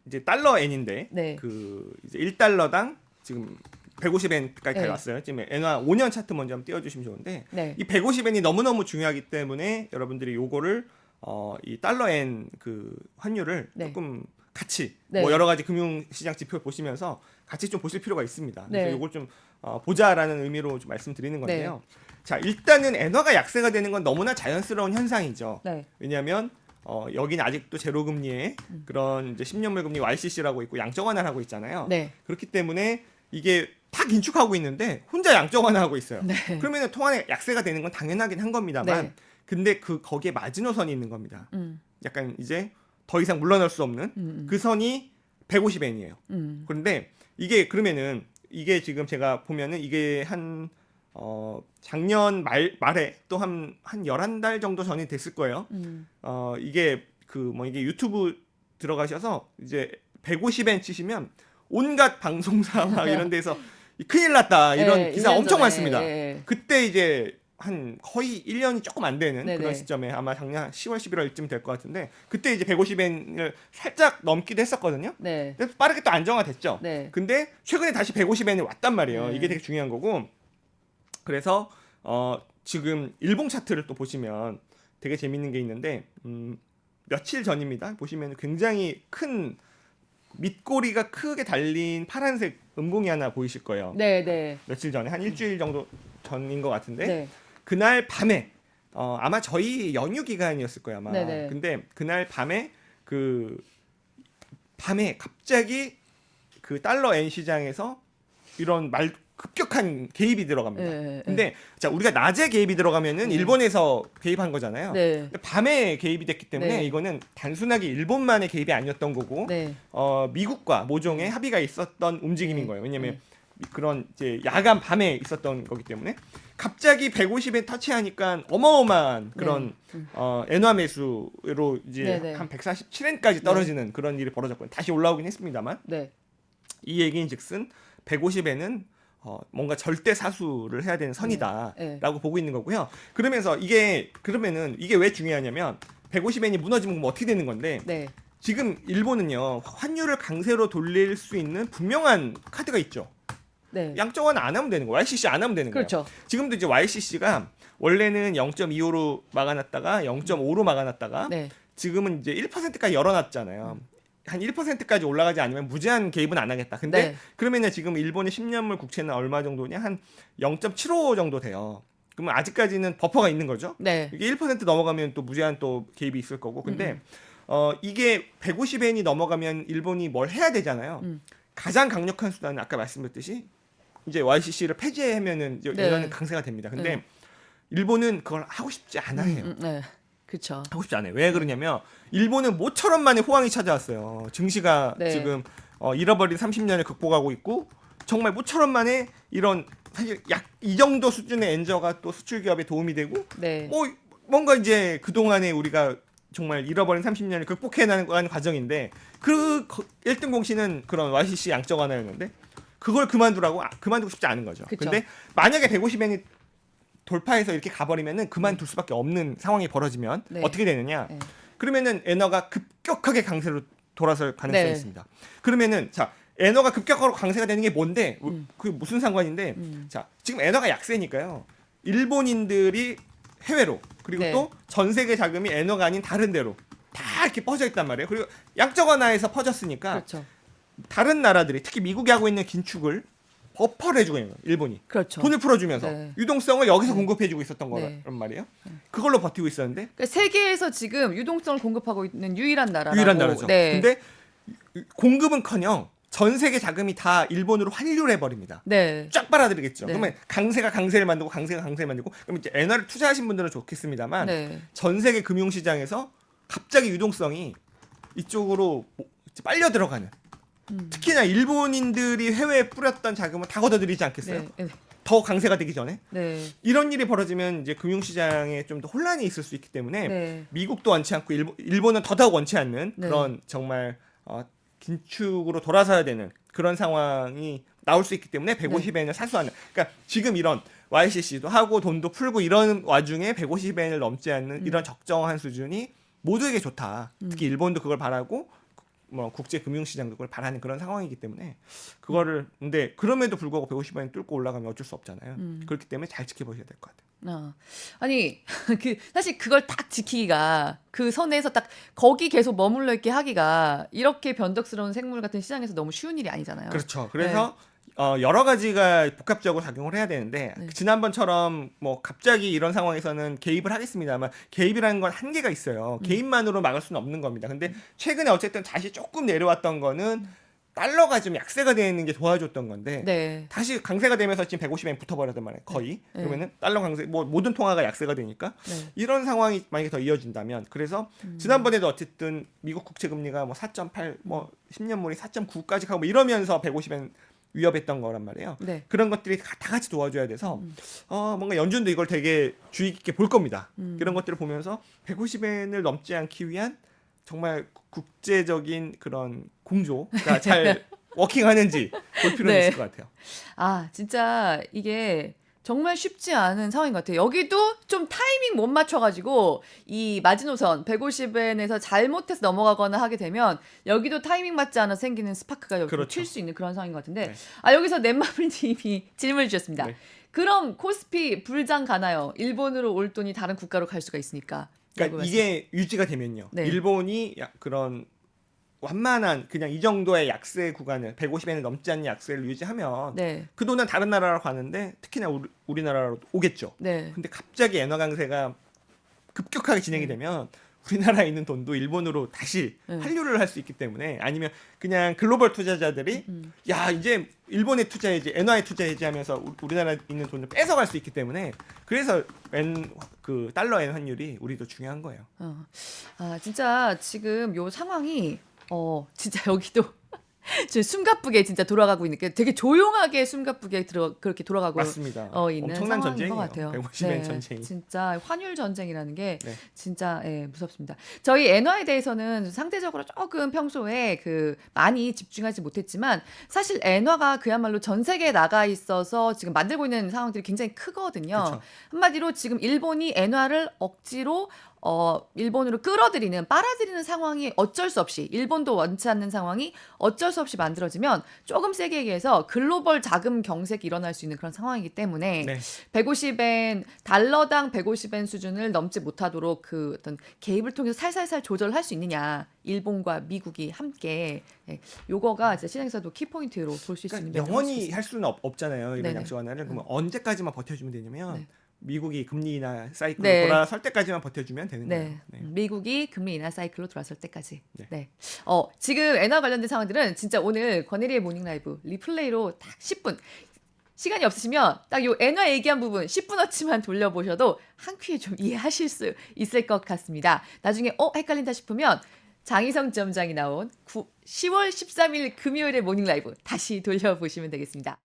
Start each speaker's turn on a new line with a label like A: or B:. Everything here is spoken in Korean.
A: 이제 달러 엔인데
B: 네.
A: 그 이제 1달러당 지금 150엔까지
B: 네.
A: 왔어요. 지금 엔화 5년 차트 먼저 한번 띄워주시면 좋은데
B: 네.
A: 이 150엔이 너무너무 중요하기 때문에 여러분들이 요거를 이 달러엔 그 환율을
B: 네.
A: 조금 같이
B: 네.
A: 뭐 여러 가지 금융시장 지표 보시면서 같이 좀 보실 필요가 있습니다. 그래서
B: 네.
A: 요걸 좀 보자라는 의미로 좀 말씀드리는 건데요. 자, 일단은 엔화가 약세가 되는 건 너무나 자연스러운 현상이죠.
B: 네.
A: 왜냐하면 여기는 아직도 제로 금리의 그런 이제 10년물 금리 YCC라고 있고 양적 완화를 하고 있잖아요.
B: 네.
A: 그렇기 때문에 이게 다 긴축하고 있는데 혼자 양적 완화하고 있어요.
B: 네.
A: 그러면 통화의 약세가 되는 건 당연하긴 한 겁니다만
B: 네.
A: 근데 거기에 마지노선이 있는 겁니다.
B: 음.
A: 약간 이제 더 이상 물러날 수 없는 그 선이 150엔이에요. 그런데 이게 그러면은 이게 지금 제가 보면은 이게 한 작년 말에 또 한 11달 정도 전이 됐을 거예요. 이게 이게 유튜브 들어가셔서 이제 150엔 치시면 온갖 방송사 막 이런 데서 큰일 났다 이런
B: 네,
A: 기사
B: 1년
A: 엄청
B: 전에,
A: 많습니다.
B: 예.
A: 그때 이제 한 거의 1년이 조금 안 되는
B: 네네.
A: 그런 시점에 아마 작년 10월 11월쯤 될 것 같은데 그때 이제 150엔을 살짝 넘기도 했었거든요.
B: 네.
A: 근데 빠르게 또 안정화됐죠.
B: 네.
A: 근데 최근에 다시 150엔이 왔단 말이에요.
B: 네.
A: 이게 되게 중요한 거고. 그래서 지금 일봉 차트를 또 보시면 되게 재밌는 게 있는데 며칠 전입니다. 보시면 굉장히 큰 밑꼬리가 크게 달린 파란색 음봉이 하나 보이실 거예요.
B: 네. 네.
A: 며칠 전에 한 일주일 정도 전인 것 같은데
B: 네.
A: 그날 밤에 아마 저희 연휴 기간이었을 거예요 아마.
B: 네네.
A: 근데 그날 밤에 밤에 갑자기 그 달러 엔 시장에서 이런 급격한 개입이 들어갑니다.
B: 네,
A: 근데 자 우리가 낮에 개입이 들어가면은 일본에서 개입한 거잖아요.
B: 네.
A: 근데 밤에 개입이 됐기 때문에
B: 네.
A: 이거는 단순하게 일본만의 개입이 아니었던 거고
B: 네.
A: 미국과 모종의 합의가 있었던 움직임인
B: 네.
A: 거예요. 왜냐면 그런 이제 야간 밤에 있었던 거기 때문에 갑자기 150엔 터치하니까 어마어마한 그런 엔화 매수로 이제
B: 네네.
A: 한 147엔까지 떨어지는 그런 일이 벌어졌고요. 다시 올라오긴 했습니다만
B: 네.
A: 이 얘기인즉슨 150엔은 뭔가 절대 사수를 해야 되는 선이다라고
B: 네.
A: 보고 있는 거고요. 그러면서 그러면은 이게 왜 중요하냐면 150엔이 무너지면 그럼 어떻게 되는 건데
B: 네.
A: 지금 일본은요 환율을 강세로 돌릴 수 있는 분명한 카드가 있죠.
B: 네.
A: 양적 완화 안 하면 되는 거예요. YCC 안 하면 되는 거예요.
B: 그렇죠.
A: 지금도 이제 YCC가 원래는 0.25로 막아놨다가 0.5로 막아놨다가
B: 네.
A: 지금은 이제 1%까지 열어놨잖아요. 한 1%까지 올라가지 않으면 무제한 개입은 안 하겠다. 근데
B: 네.
A: 그러면은 지금 일본의 10년물 국채는 얼마 정도냐? 한 0.75 정도 돼요. 그러면 아직까지는 버퍼가 있는 거죠.
B: 네.
A: 이게 1% 넘어가면 또 무제한 또 개입이 있을 거고. 근데 이게 150엔이 넘어가면 일본이 뭘 해야 되잖아요. 가장 강력한 수단은 아까 말씀드렸듯이 이제 YCC를 폐지하면은 이제
B: 네.
A: 이거는 강세가 됩니다. 근데 일본은 그걸 하고 싶지 않아 해요.
B: 네. 그렇죠.
A: 하고 싶지 않아요. 왜 그러냐면 일본은 모처럼 만에 호황이 찾아왔어요. 증시가
B: 네.
A: 지금 잃어버린 30년을 극복하고 있고 정말 모처럼 만에 이런 사실 약 이 정도 수준의 엔저가 또 수출 기업에 도움이 되고
B: 네.
A: 뭔가 이제 그동안에 우리가 정말 잃어버린 30년을 극복해 나가는 과정인데 그 1등 공신은 그런 YCC 양적 완화였는데 그걸 그만두고 싶지 않은 거죠.
B: 그쵸.
A: 근데 만약에 150엔이 돌파해서 이렇게 가버리면은 그만둘 수밖에 없는 상황이 벌어지면
B: 네.
A: 어떻게 되느냐?
B: 네.
A: 그러면은 엔화가 급격하게 강세로 돌아설 가능성이
B: 네.
A: 있습니다. 그러면은 자 엔화가 급격하게 강세가 되는 게 뭔데? 그게 무슨 상관인데? 자 지금 엔화가 약세니까요. 일본인들이 해외로 그리고
B: 네.
A: 또 전 세계 자금이 엔화가 아닌 다른 데로 다 이렇게 퍼져 있단 말이에요. 그리고 양적 완화에서 퍼졌으니까
B: 그렇죠.
A: 다른 나라들이 특히 미국이 하고 있는 긴축을 버퍼를 해주고 있는 거예요. 일본이.
B: 그렇죠.
A: 돈을 풀어주면서
B: 네.
A: 유동성을 여기서 공급해주고 있었던
B: 네.
A: 거란 말이에요. 그걸로 버티고 있었는데
B: 그러니까 세계에서 지금 유동성을 공급하고 있는 유일한 나라라고.
A: 유일한 나라죠.
B: 네.
A: 근데 공급은커녕 전 세계 자금이 다 일본으로 환류를 해버립니다.
B: 네.
A: 쫙 빨아들이겠죠.
B: 네.
A: 그러면 강세가 강세를 만들고 강세가 강세를 만들고 그럼 이제 엔화를 투자하신 분들은 좋겠습니다만
B: 네.
A: 전 세계 금융시장에서 갑자기 유동성이 이쪽으로 빨려 들어가는 특히나 일본인들이 해외에 뿌렸던 자금을 다 걷어들이지 않겠어요?
B: 네.
A: 더 강세가 되기 전에
B: 네.
A: 이런 일이 벌어지면 이제 금융시장에 좀 더 혼란이 있을 수 있기 때문에
B: 네.
A: 미국도 원치 않고 일본은 더더욱 원치 않는
B: 네.
A: 그런 정말 긴축으로 돌아서야 되는 그런 상황이 나올 수 있기 때문에 150엔을 사수하는 그러니까 지금 이런 YCC도 하고 돈도 풀고 이런 와중에 150엔을 넘지 않는 이런 적정한 수준이 모두에게 좋다. 특히 일본도 그걸 바라고 뭐 국제 금융시장도 그걸 바라는 그런 상황이기 때문에 그거를 근데 그럼에도 불구하고 150원 뚫고 올라가면 어쩔 수 없잖아요. 그렇기 때문에 잘 지켜보셔야 될 것 같아요.
B: 아니 그 사실 그걸 딱 지키기가 그 선에서 딱 거기 계속 머물러 있게 하기가 이렇게 변덕스러운 생물 같은 시장에서 너무 쉬운 일이 아니잖아요.
A: 그렇죠. 그래서 여러 가지가 복합적으로 작용을 해야 되는데
B: 네.
A: 지난번처럼 뭐 갑자기 이런 상황에서는 개입을 하겠습니다만 개입이라는 건 한계가 있어요. 개입만으로 막을 수는 없는 겁니다. 근데 최근에 어쨌든 다시 조금 내려왔던 거는 달러가 좀 약세가 되는 게 도와줬던 건데
B: 네.
A: 다시 강세가 되면서 지금 150엔 붙어버렸단 말이에요. 거의. 그러면은 달러 강세 뭐 모든 통화가 약세가 되니까
B: 네.
A: 이런 상황이 만약에 더 이어진다면 그래서 지난번에도 어쨌든 미국 국채 금리가 뭐 4.8 뭐 10년물이 4.9까지 가고 뭐 이러면서 150엔 위협했던 거란 말이에요.
B: 네.
A: 그런 것들이 다 같이 도와줘야 돼서 뭔가 연준도 이걸 되게 주의 깊게 볼 겁니다. 그런 것들을 보면서 150엔을 넘지 않기 위한 정말 국제적인 그런 공조가 잘 워킹하는지 볼 필요는
B: 네.
A: 있을 것 같아요.
B: 아 진짜 이게 정말 쉽지 않은 상황인 것 같아요. 여기도 좀 타이밍 못 맞춰가지고 이 마지노선 150엔에서 잘못해서 넘어가거나 하게 되면 여기도 타이밍 맞지 않아 생기는 스파크가 여기
A: 그렇죠.
B: 튈 수 있는 그런 상황인 것 같은데
A: 네.
B: 여기서 넷마블님이 질문을 주셨습니다.
A: 네.
B: 그럼 코스피 불장 가나요? 일본으로 올 돈이 다른 국가로 갈 수가 있으니까.
A: 그러니까 이게 유지가 되면요.
B: 네.
A: 일본이 그런 완만한 그냥 이 정도의 약세 구간을 150엔을 넘지 않는 약세를 유지하면
B: 네.
A: 그 돈은 다른 나라로 가는데 특히나 우리나라로 오겠죠.
B: 네.
A: 근데 갑자기 엔화 강세가 급격하게 진행이 되면 우리나라에 있는 돈도 일본으로 다시 환류를 할 수 있기 때문에 아니면 그냥 글로벌 투자자들이 야 이제 일본에 투자해야지 엔화에 투자해야지 하면서 우리나라에 있는 돈을 뺏어갈 수 있기 때문에 그래서 그 달러 엔 환율이 우리도 중요한 거예요.
B: 아 진짜 지금 요 상황이 진짜 여기도 지금 숨가쁘게 진짜 돌아가고 있는 게 되게 조용하게 숨가쁘게 그렇게 돌아가고
A: 맞습니다.
B: 있는
A: 엄청난
B: 상황인
A: 전쟁이에요.
B: 것 같아요.
A: 150엔 전쟁이.
B: 진짜 환율 전쟁이라는 게
A: 네.
B: 진짜 무섭습니다. 저희 엔화에 대해서는 상대적으로 조금 평소에 그 많이 집중하지 못했지만 사실 엔화가 그야말로 전 세계에 나가 있어서 지금 만들고 있는 상황들이 굉장히 크거든요.
A: 그쵸.
B: 한마디로 지금 일본이 엔화를 억지로 일본으로 끌어들이는 빨아들이는 상황이 어쩔 수 없이 일본도 원치 않는 상황이 어쩔 수 없이 만들어지면 조금 세게 얘기해서 글로벌 자금 경색이 일어날 수 있는 그런 상황이기 때문에
A: 네.
B: 150엔 달러당 150엔 수준을 넘지 못하도록 그 어떤 개입을 통해서 살살살 조절할 수 있느냐 일본과 미국이 함께 요거가 이제 시장에서도 키포인트로 볼 수 있는
A: 그러니까 영원히 할 수는 없잖아요. 이런
B: 네네.
A: 약속 완화를 그러면 언제까지만 버텨주면 되냐면
B: 네.
A: 미국이 금리 인하 사이클로
B: 네.
A: 돌아설 때까지만 버텨주면 되는
B: 네.
A: 거예요. 네.
B: 미국이 금리 인하 사이클로 돌아설 때까지.
A: 네.
B: 네. 지금 엔화 관련된 상황들은 진짜 오늘 권혜리의 모닝 라이브 리플레이로 딱 10분. 시간이 없으시면 딱 요 엔화 얘기한 부분 10분어치만 돌려보셔도 한 큐에 좀 이해하실 수 있을 것 같습니다. 나중에 헷갈린다 싶으면 장희성 지점장이 나온 10월 13일 금요일의 모닝 라이브 다시 돌려보시면 되겠습니다.